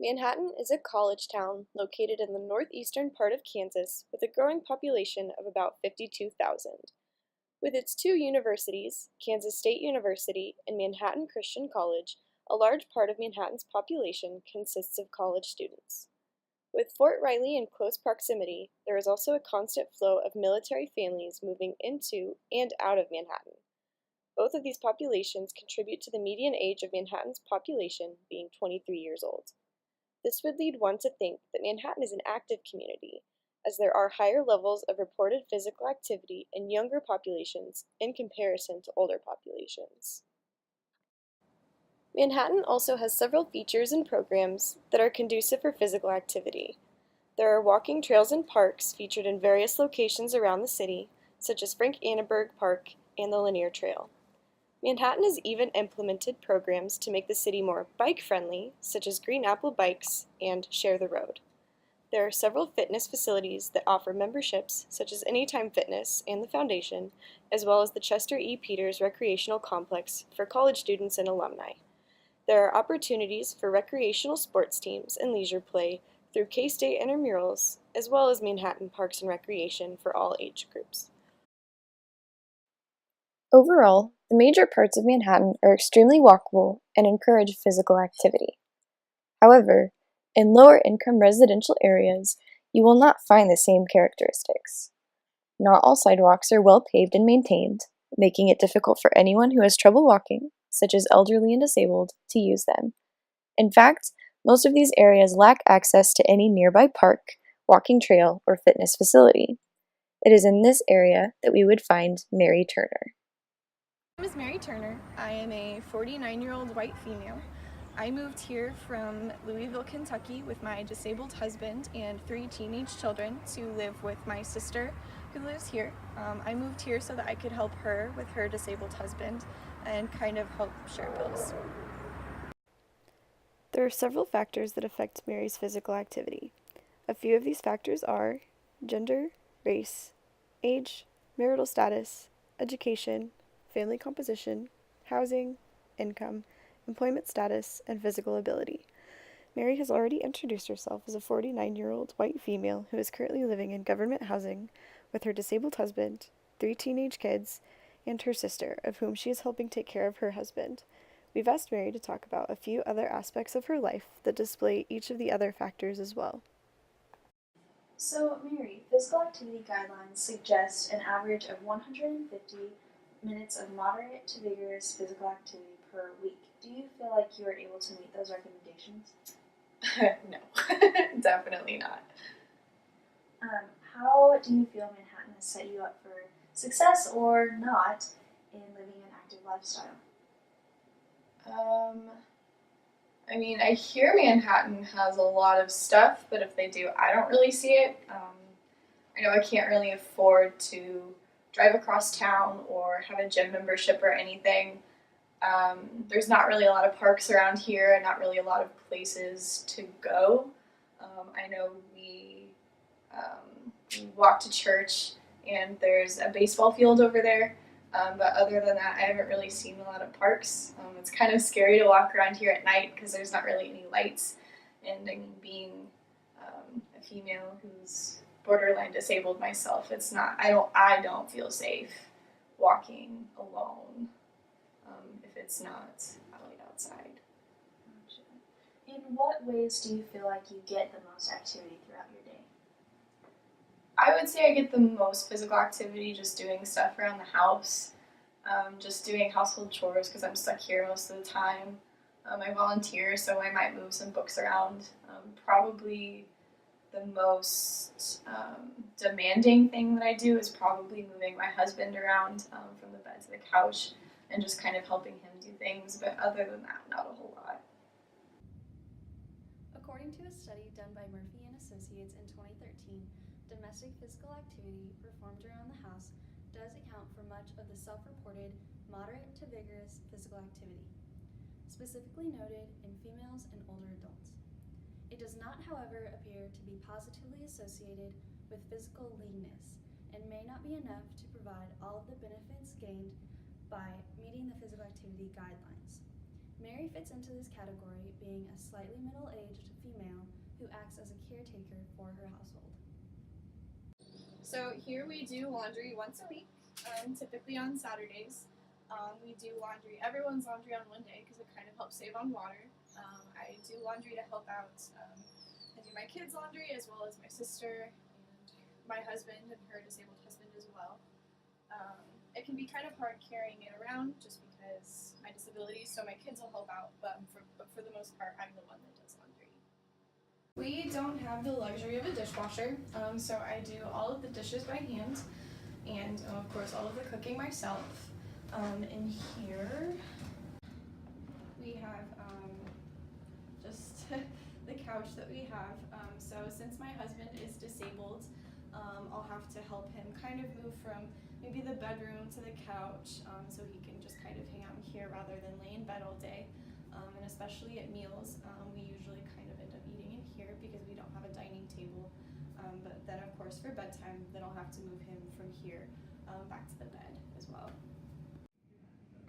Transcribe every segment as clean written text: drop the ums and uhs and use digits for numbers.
Manhattan is a college town located in the northeastern part of Kansas with a growing population of about 52,000. With its two universities, Kansas State University and Manhattan Christian College, a large part of Manhattan's population consists of college students. With Fort Riley in close proximity, there is also a constant flow of military families moving into and out of Manhattan. Both of these populations contribute to the median age of Manhattan's population being 23 years old. This would lead one to think that Manhattan is an active community, as there are higher levels of reported physical activity in younger populations in comparison to older populations. Manhattan also has several features and programs that are conducive for physical activity. There are walking trails and parks featured in various locations around the city, such as Frank Annenberg Park and the Lanier Trail. Manhattan has even implemented programs to make the city more bike-friendly, such as Green Apple Bikes and Share the Road. There are several fitness facilities that offer memberships, such as Anytime Fitness and the Foundation, as well as the Chester E. Peters Recreational Complex for college students and alumni. There are opportunities for recreational sports teams and leisure play through K-State intramurals, as well as Manhattan Parks and Recreation for all age groups. Overall, the major parts of Manhattan are extremely walkable and encourage physical activity. However, in lower-income residential areas, you will not find the same characteristics. Not all sidewalks are well paved and maintained, making it difficult for anyone who has trouble walking, such as elderly and disabled, to use them. In fact, most of these areas lack access to any nearby park, walking trail, or fitness facility. It is in this area that we would find Mary Turner. My name is Mary Turner. I am a 49-year-old white female. I moved here from Louisville, Kentucky with my disabled husband and 3 teenage children to live with my sister who lives here. I moved here so that I could help her with her disabled husband and kind of help share bills. There are several factors that affect Mary's physical activity. A few of these factors are gender, race, age, marital status, education, family composition, housing, income, employment status, and physical ability. Mary has already introduced herself as a 49-year-old white female who is currently living in government housing with her disabled husband, 3 teenage kids, and her sister, of whom she is helping take care of her husband. We've asked Mary to talk about a few other aspects of her life that display each of the other factors as well. So, Mary, physical activity guidelines suggest an average of 150 minutes of moderate to vigorous physical activity per week. Do you feel like you are able to meet those recommendations? No, definitely not. How do you feel Manhattan has set you up for success or not in living an active lifestyle? I hear Manhattan has a lot of stuff, but if they do, I don't really see it. I know I can't really afford to drive across town or have a gym membership or anything. There's not really a lot of parks around here and not really a lot of places to go. I know we walk to church and there's a baseball field over there. But other than that, I haven't really seen a lot of parks. It's kind of scary to walk around here at night because there's not really any lights. And being a female who's borderline disabled myself, I don't feel safe walking alone if it's not light outside. In what ways do you feel like you get the most activity throughout your day? I would say I get the most physical activity just doing stuff around the house, just doing household chores because I'm stuck here most of the time. I volunteer, so I might move some books around. Probably the most demanding thing that I do is probably moving my husband around from the bed to the couch and just kind of helping him do things, but other than that, not a whole lot. According to a study done by Murphy and Associates in 2013, domestic physical activity performed around the house does account for much of the self-reported moderate to vigorous physical activity, specifically noted in females and older adults. It does not, however, appear to be positively associated with physical leanness and may not be enough to provide all of the benefits gained by meeting the physical activity guidelines. Mary fits into this category, being a slightly middle-aged female who acts as a caretaker for her household. So here we do laundry once a week, typically on Saturdays. We do laundry, everyone's laundry on one day because it kind of helps save on water. I do laundry to help out. I do my kids' laundry as well as my sister and my husband and her disabled husband as well. It can be kind of hard carrying it around just because my disability, so my kids will help out, but for the most part, I'm the one that does laundry. We don't have the luxury of a dishwasher, so I do all of the dishes by hand, and of course all of the cooking myself. In here, we have just the couch that we have. So since my husband is disabled, I'll have to help him kind of move from maybe the bedroom to the couch, so he can just kind of hang out in here rather than lay in bed all day. And especially at meals, we usually kind of end up eating in here because we don't have a dining table. But then of course for bedtime, then I'll have to move him from here back to the bed as well.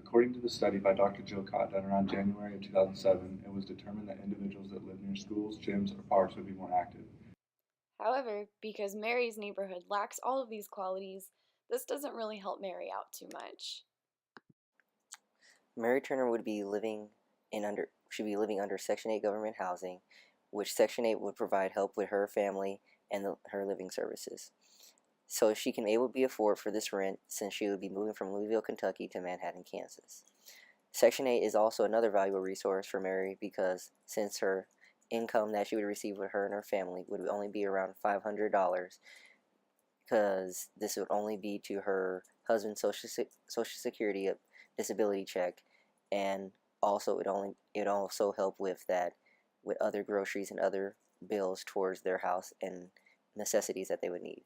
According to the study by Dr. Jilcott done around January of 2007, it was determined that individuals that live near schools, gyms, or parks would be more active. However, because Mary's neighborhood lacks all of these qualities, this doesn't really help Mary out too much. Mary Turner would be living under Section 8 government housing, which Section 8 would provide help with her family and her living services. So she can able to be afford for this rent since she would be moving from Louisville, Kentucky to Manhattan, Kansas. Section 8 is also another valuable resource for Mary because since her income that she would receive with her and her family would only be around $500, because this would only be to her husband's social security disability check, and also it also help with other groceries and other bills towards their house and necessities that they would need.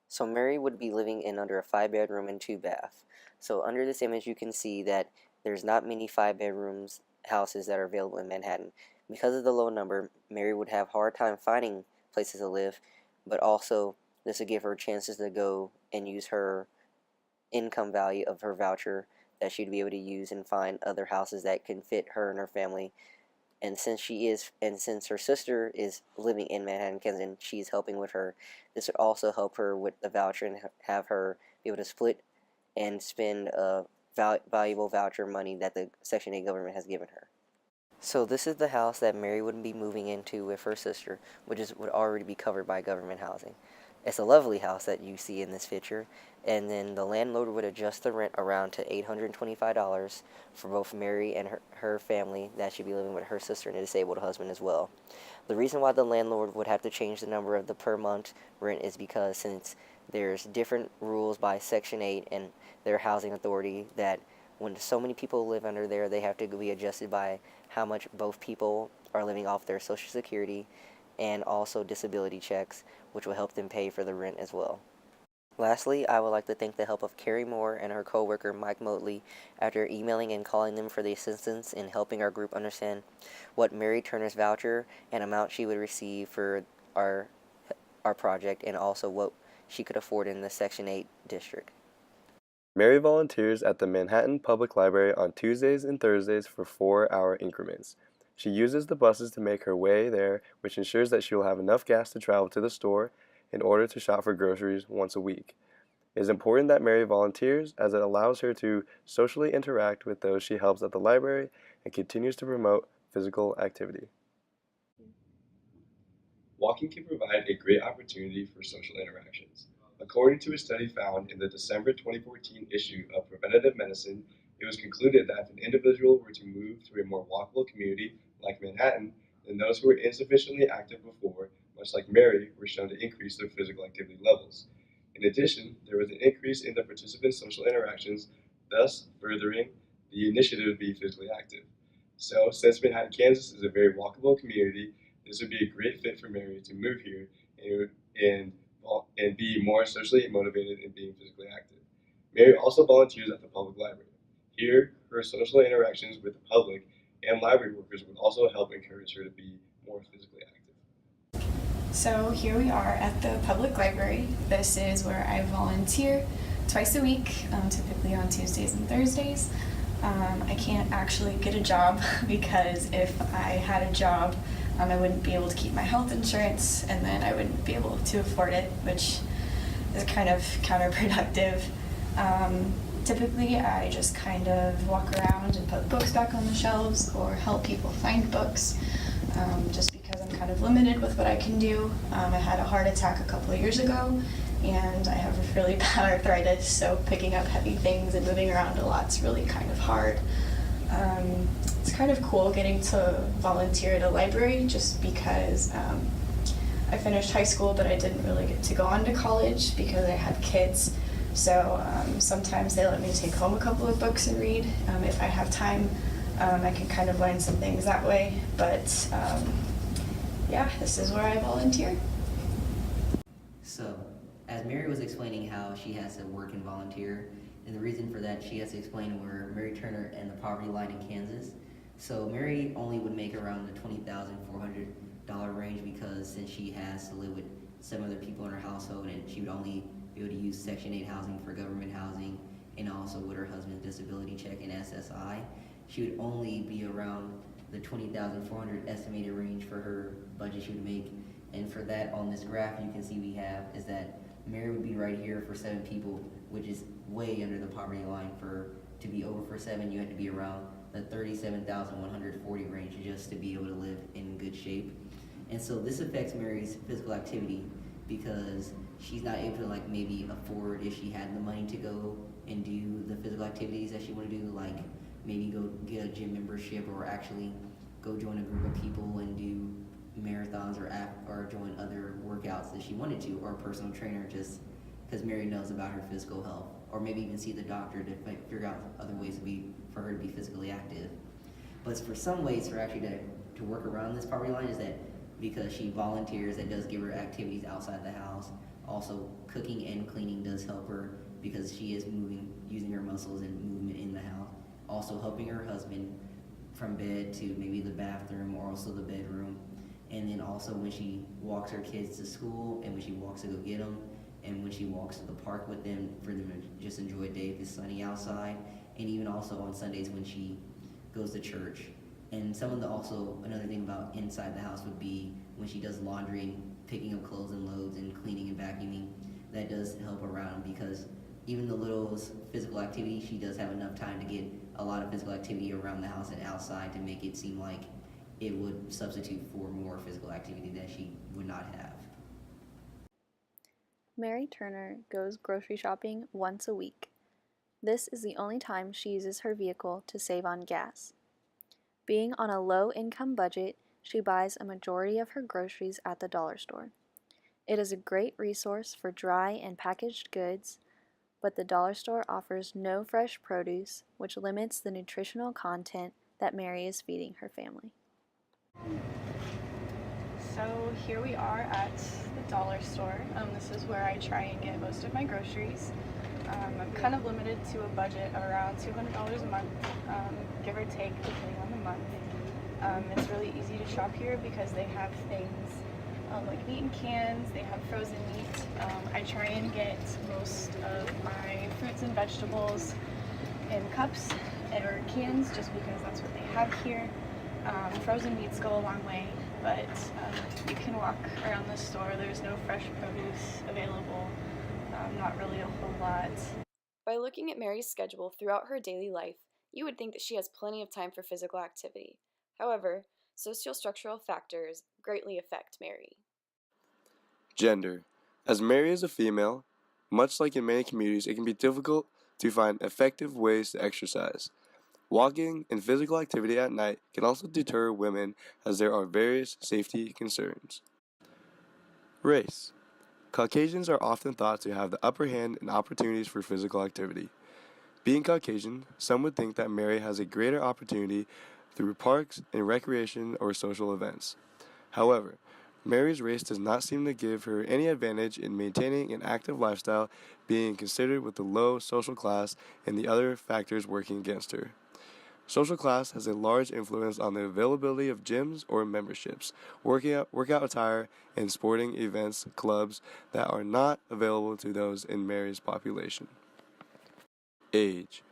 So Mary would be living in under a 5-bedroom and 2-bath. So under this image you can see that there's not many 5-bedrooms houses that are available in Manhattan. Because of the low number, Mary would have a hard time finding places to live, but also this would give her chances to go and use her income value of her voucher that she'd be able to use and find other houses that can fit her and her family. And since her sister is living in Manhattan, Kansas, and she's helping with her, this would also help her with the voucher and have her be able to split and spend valuable voucher money that the Section 8 government has given her. So this is the house that Mary would be moving into with her sister, which would already be covered by government housing. It's a lovely house that you see in this picture, and then the landlord would adjust the rent around to $825 for both Mary and her family that she'd be living with her sister and a disabled husband as well. The reason why the landlord would have to change the number of the per month rent is because since there's different rules by Section 8 and their housing authority that when so many people live under there, they have to be adjusted by how much both people are living off their Social Security and also disability checks, which will help them pay for the rent as well. Lastly, I would like to thank the help of Carrie Moore and her co-worker Mike Motley after emailing and calling them for the assistance in helping our group understand what Mary Turner's voucher and amount she would receive for our project and also what she could afford in the Section 8 district. Mary volunteers at the Manhattan Public Library on Tuesdays and Thursdays for 4-hour increments. She uses the buses to make her way there, which ensures that she will have enough gas to travel to the store in order to shop for groceries once a week. It is important that Mary volunteers as it allows her to socially interact with those she helps at the library and continues to promote physical activity. Walking can provide a great opportunity for social interactions. According to a study found in the December 2014 issue of Preventative Medicine, it was concluded that if an individual were to move to a more walkable community like Manhattan, then those who were insufficiently active before, much like Mary, were shown to increase their physical activity levels. In addition, there was an increase in the participants' social interactions, thus furthering the initiative to be physically active. So, since Manhattan, Kansas is a very walkable community, this would be a great fit for Mary to move here and be more socially motivated in being physically active. Mary also volunteers at the public library. Here, her social interactions with the public and library workers would also help encourage her to be more physically active. So here we are at the public library. This is where I volunteer twice a week, typically on Tuesdays and Thursdays. I can't actually get a job because if I had a job, I wouldn't be able to keep my health insurance, and then I wouldn't be able to afford it, which is kind of counterproductive. Typically, I just kind of walk around and put books back on the shelves or help people find books, just because I'm kind of limited with what I can do. I had a heart attack a couple of years ago, and I have really bad arthritis, so picking up heavy things and moving around a lot's really kind of hard. It's kind of cool getting to volunteer at a library just because I finished high school, but I didn't really get to go on to college because I had kids. So sometimes they let me take home a couple of books and read. If I have time, I can kind of learn some things that way. But yeah, this is where I volunteer. So, as Mary was explaining how she has to work and volunteer, and the reason for that, she has to explain where Mary Turner and the poverty line in Kansas. So Mary only would make around the $20,400 range because since she has to live with 7 other people in her household, and she would only be able to use Section 8 housing for government housing, and also with her husband's disability check and SSI, she would only be around the $20,400 estimated range for her budget she would make. And for that, on this graph you can see we have is that Mary would be right here for 7 people, which is way under the poverty line. To be over for 7, you had to be around the $37,140 range just to be able to live in good shape. And so this affects Mary's physical activity because she's not able to maybe afford, if she had the money, to go and do the physical activities that she want to do, like maybe go get a gym membership or actually go join a group of people and do marathons or join other workouts that she wanted to, or a personal trainer, just because Mary knows about her physical health, or maybe even see the doctor to figure out other ways for her to be physically active. But for some ways for actually to work around this poverty line is that because she volunteers, that does give her activities outside the house. Also, cooking and cleaning does help her because she is using her muscles and movement in the house. Also helping her husband from bed to maybe the bathroom or also the bedroom. And then also when she walks her kids to school, and when she walks to go get them, and when she walks to the park with them for them to just enjoy a day if it's sunny outside, and even also on Sundays when she goes to church. And another thing about inside the house would be when she does laundry, picking up clothes and loads, and cleaning and vacuuming. That does help around because even the littlest physical activity, she does have enough time to get a lot of physical activity around the house and outside to make it seem like it would substitute for more physical activity that she would not have. Mary Turner goes grocery shopping once a week. This is the only time she uses her vehicle to save on gas. Being on a low-income budget, she buys a majority of her groceries at the dollar store. It is a great resource for dry and packaged goods, but the dollar store offers no fresh produce, which limits the nutritional content that Mary is feeding her family. So here we are at the dollar store. This is where I try and get most of my groceries. I'm kind of limited to a budget of around $200 a month, give or take, depending on the month. It's really easy to shop here because they have things like meat in cans, they have frozen meat. I try and get most of my fruits and vegetables in cups or cans just because that's what they have here. Frozen meats go a long way, but you can walk around the store. There's no fresh produce available, not really a whole lot. By looking at Mary's schedule throughout her daily life, you would think that she has plenty of time for physical activity. However, sociostructural factors greatly affect Mary. Gender. As Mary is a female, much like in many communities, it can be difficult to find effective ways to exercise. Walking and physical activity at night can also deter women as there are various safety concerns. Race. Caucasians are often thought to have the upper hand in opportunities for physical activity. Being Caucasian, some would think that Mary has a greater opportunity through parks and recreation or social events. However, Mary's race does not seem to give her any advantage in maintaining an active lifestyle, being considered with the low social class and the other factors working against her. Social class has a large influence on the availability of gyms or memberships, workout attire, and sporting events, clubs that are not available to those in Mary's population. Age.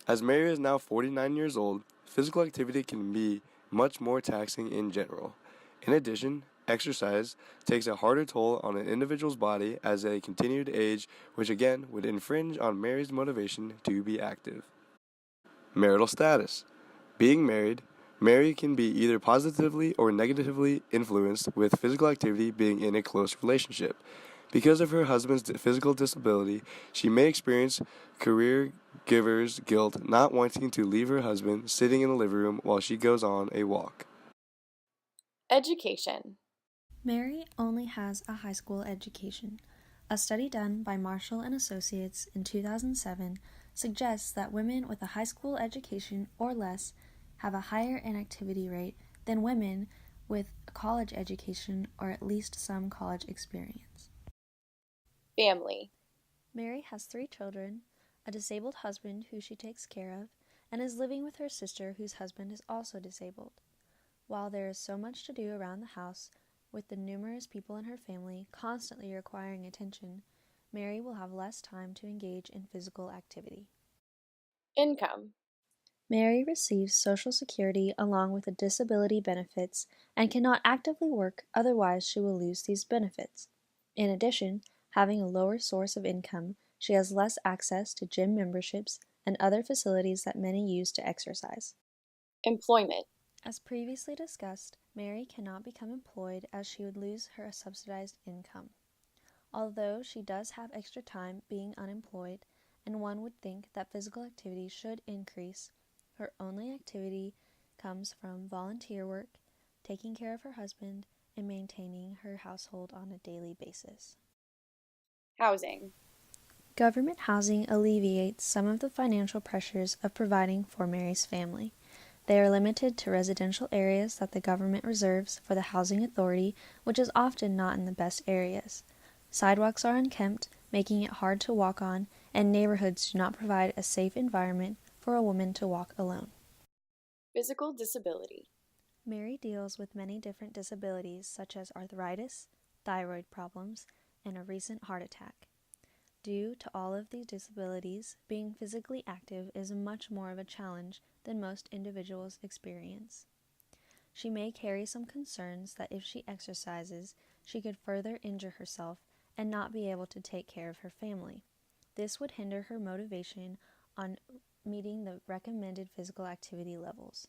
As Mary is now 49 years old, physical activity can be much more taxing in general. In addition, exercise takes a harder toll on an individual's body as they continue to age, which again would infringe on Mary's motivation to be active. Marital status. Being married, Mary can be either positively or negatively influenced with physical activity being in a close relationship. Because of her husband's physical disability, she may experience career giver's guilt not wanting to leave her husband sitting in the living room while she goes on a walk. Education. Mary only has a high school education. A study done by Marshall and Associates in 2007 suggests that women with a high school education or less have a higher inactivity rate than women with a college education or at least some college experience. Family. Mary has 3 children, a disabled husband who she takes care of, and is living with her sister whose husband is also disabled. While there is so much to do around the house, with the numerous people in her family constantly requiring attention, Mary will have less time to engage in physical activity. Income. Mary receives Social Security along with the disability benefits and cannot actively work, otherwise she will lose these benefits. In addition, having a lower source of income, she has less access to gym memberships and other facilities that many use to exercise. Employment. As previously discussed, Mary cannot become employed as she would lose her subsidized income. Although she does have extra time being unemployed, and one would think that physical activity should increase, her only activity comes from volunteer work, taking care of her husband, and maintaining her household on a daily basis. Housing. Government housing alleviates some of the financial pressures of providing for Mary's family. They are limited to residential areas that the government reserves for the housing authority, which is often not in the best areas. Sidewalks are unkempt, making it hard to walk on, and neighborhoods do not provide a safe environment for a woman to walk alone. Physical disability. Mary deals with many different disabilities such as arthritis, thyroid problems, and a recent heart attack. Due to all of these disabilities, being physically active is much more of a challenge than most individuals experience. She may carry some concerns that if she exercises, she could further injure herself and not be able to take care of her family. This would hinder her motivation on meeting the recommended physical activity levels.